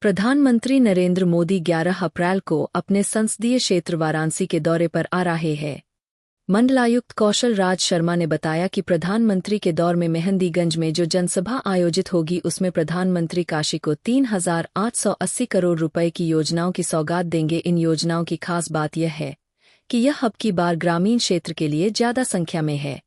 प्रधानमंत्री नरेंद्र मोदी 11 अप्रैल को अपने संसदीय क्षेत्र वाराणसी के दौरे पर आ रहे हैं। मंडलायुक्त कौशल राज शर्मा ने बताया कि प्रधानमंत्री के दौर में मेहंदीगंज में जो जनसभा आयोजित होगी उसमें प्रधानमंत्री काशी को 3,880 करोड़ रुपए की योजनाओं की सौगात देंगे। इन योजनाओं की खास बात यह है कि यह अब की बार ग्रामीण क्षेत्र के लिए ज्यादा संख्या में है।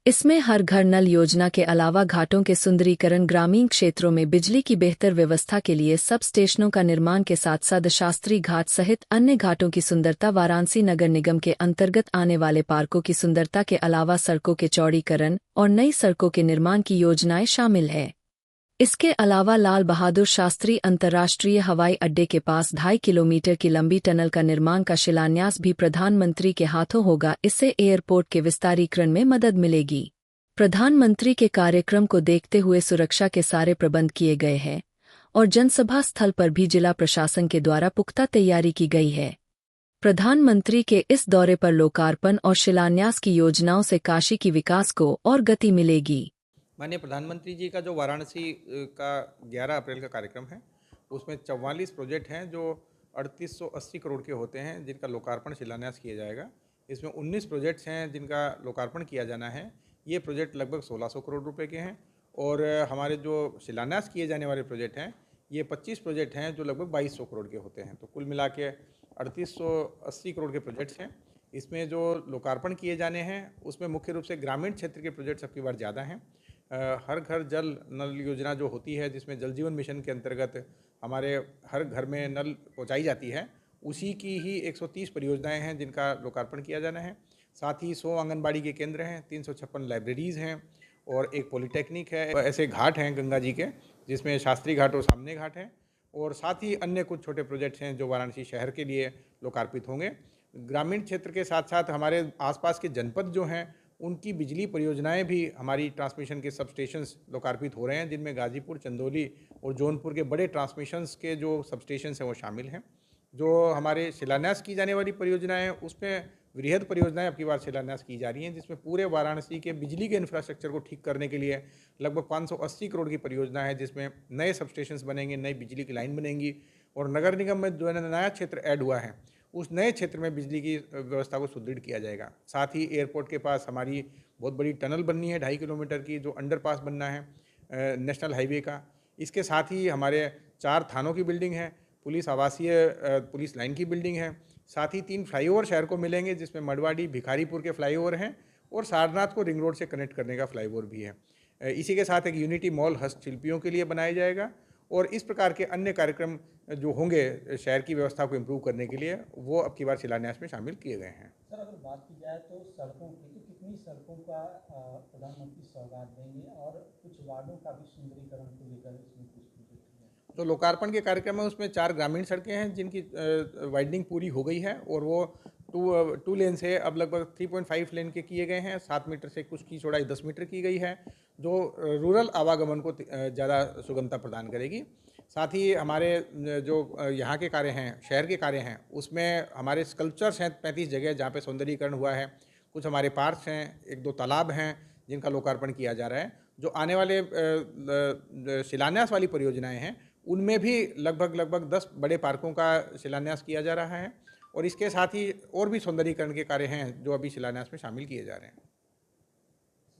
इसमें हर घर नल योजना के अलावा घाटों के सुंदरीकरण, ग्रामीण क्षेत्रों में बिजली की बेहतर व्यवस्था के लिए सब स्टेशनों का निर्माण के साथ साथ शास्त्री घाट सहित अन्य घाटों की सुंदरता, वाराणसी नगर निगम के अंतर्गत आने वाले पार्कों की सुंदरता के अलावा सड़कों के चौड़ीकरण और नई सड़कों के निर्माण की योजनाएं शामिल है। इसके अलावा लाल बहादुर शास्त्री अंतर्राष्ट्रीय हवाई अड्डे के पास 2.5 किलोमीटर की लंबी टनल का निर्माण का शिलान्यास भी प्रधानमंत्री के हाथों होगा। इससे एयरपोर्ट के विस्तारीकरण में मदद मिलेगी। प्रधानमंत्री के कार्यक्रम को देखते हुए सुरक्षा के सारे प्रबंध किए गए हैं और जनसभा स्थल पर भी जिला प्रशासन के द्वारा पुख्ता तैयारी की गई है। प्रधानमंत्री के इस दौरे पर लोकार्पण और शिलान्यास की योजनाओं से काशी की विकास को और गति मिलेगी। माननीय प्रधानमंत्री जी का जो वाराणसी का 11 अप्रैल का कार्यक्रम है, उसमें 44 प्रोजेक्ट हैं जो 3880 करोड़ के होते हैं, जिनका लोकार्पण शिलान्यास किया जाएगा। इसमें 19 प्रोजेक्ट्स हैं जिनका लोकार्पण किया जाना है। ये प्रोजेक्ट लगभग 1600 करोड़ रुपए के हैं और हमारे जो शिलान्यास किए जाने वाले प्रोजेक्ट हैं, ये 25 प्रोजेक्ट हैं जो लगभग 2200 करोड़ के होते हैं। तो कुल मिला के 3880 करोड़ के प्रोजेक्ट्स हैं। इसमें जो लोकार्पण किए जाने हैं उसमें मुख्य रूप से ग्रामीण क्षेत्र के प्रोजेक्ट्स अब की बार ज़्यादा हैं। हर घर जल नल योजना जो होती है, जिसमें जल जीवन मिशन के अंतर्गत हमारे हर घर में नल पहुंचाई जाती है, उसी की ही 130 परियोजनाएं हैं जिनका लोकार्पण किया जाना है। साथ ही 100 आंगनबाड़ी के केंद्र हैं, 356 लाइब्रेरीज़ हैं और एक पॉलिटेक्निक है। ऐसे घाट हैं गंगा जी के, जिसमें शास्त्री घाट और सामने घाट हैं, और साथ ही अन्य कुछ छोटे प्रोजेक्ट्स हैं जो वाराणसी शहर के लिए लोकार्पित होंगे। ग्रामीण क्षेत्र के साथ साथ हमारे आसपास के जनपद जो हैं, उनकी बिजली परियोजनाएं भी हमारी ट्रांसमिशन के सबस्टेशंस लोकार्पित हो रहे हैं, जिनमें गाजीपुर, चंदौली और जौनपुर के बड़े ट्रांसमिशंस के जो सबस्टेशंस हैं वो शामिल हैं। जो हमारे शिलान्यास की जाने वाली परियोजनाएं हैं, उसमें वृहद परियोजनाएं अब की बार शिलान्यास की जा रही हैं, जिसमें पूरे वाराणसी के बिजली के इंफ्रास्ट्रक्चर को ठीक करने के लिए लगभग 580 करोड़ की परियोजना है, जिसमें नए सबस्टेशंस बनेंगे, नई बिजली की लाइन बनेंगी और नगर निगम में जो नया क्षेत्र ऐड हुआ है, उस नए क्षेत्र में बिजली की व्यवस्था को सुदृढ़ किया जाएगा। साथ ही एयरपोर्ट के पास हमारी बहुत बड़ी टनल बननी है 2.5 किलोमीटर की, जो अंडरपास बनना है नेशनल हाईवे का। इसके साथ ही हमारे 4 थानों की बिल्डिंग है, पुलिस आवासीय पुलिस लाइन की बिल्डिंग है। साथ ही 3 फ्लाईओवर शहर को मिलेंगे, जिसमें मड़वाड़ी, भिखारीपुर के फ्लाईओवर हैं और सारनाथ को रिंग रोड से कनेक्ट करने का फ्लाईओवर भी है। इसी के साथ एक यूनिटी मॉल हस्तशिल्पियों के लिए बनाया जाएगा और इस प्रकार के अन्य कार्यक्रम जो होंगे शहर की व्यवस्था को इम्प्रूव करने के लिए, वो अब की बार शिलान्यास में शामिल किए गए हैं। सर, अगर बात की जाए तो सड़कों की, तो कितनी सड़कों का प्रधानमंत्री सौगात देंगे और कुछ वार्डों का भी सुंदरीकरण को लेकर इसमें कुछ तो लोकार्पण के कार्यक्रम में उसमें 4 ग्रामीण सड़कें हैं जिनकी वाइडनिंग पूरी हो गई है और वो 2 लेन से अब लगभग 3.5 लेन के किए गए हैं। 7 मीटर से कुछ की चौड़ाई 10 मीटर की गई है, जो रूरल आवागमन को ज़्यादा सुगमता प्रदान करेगी। साथ ही हमारे जो यहाँ के कार्य हैं, शहर के कार्य हैं, उसमें हमारे स्कल्पचर्स हैं 35 जगह जहाँ पे सौंदर्यीकरण हुआ है। कुछ हमारे पार्क्स हैं, 1-2 तालाब हैं जिनका लोकार्पण किया जा रहा है। जो आने वाले शिलान्यास वाली परियोजनाएं हैं, उनमें भी लगभग 10 बड़े पार्कों का शिलान्यास किया जा रहा है और इसके साथ ही और भी सौंदर्यीकरण के कार्य हैं जो अभी शिलान्यास में शामिल किए जा रहे हैं।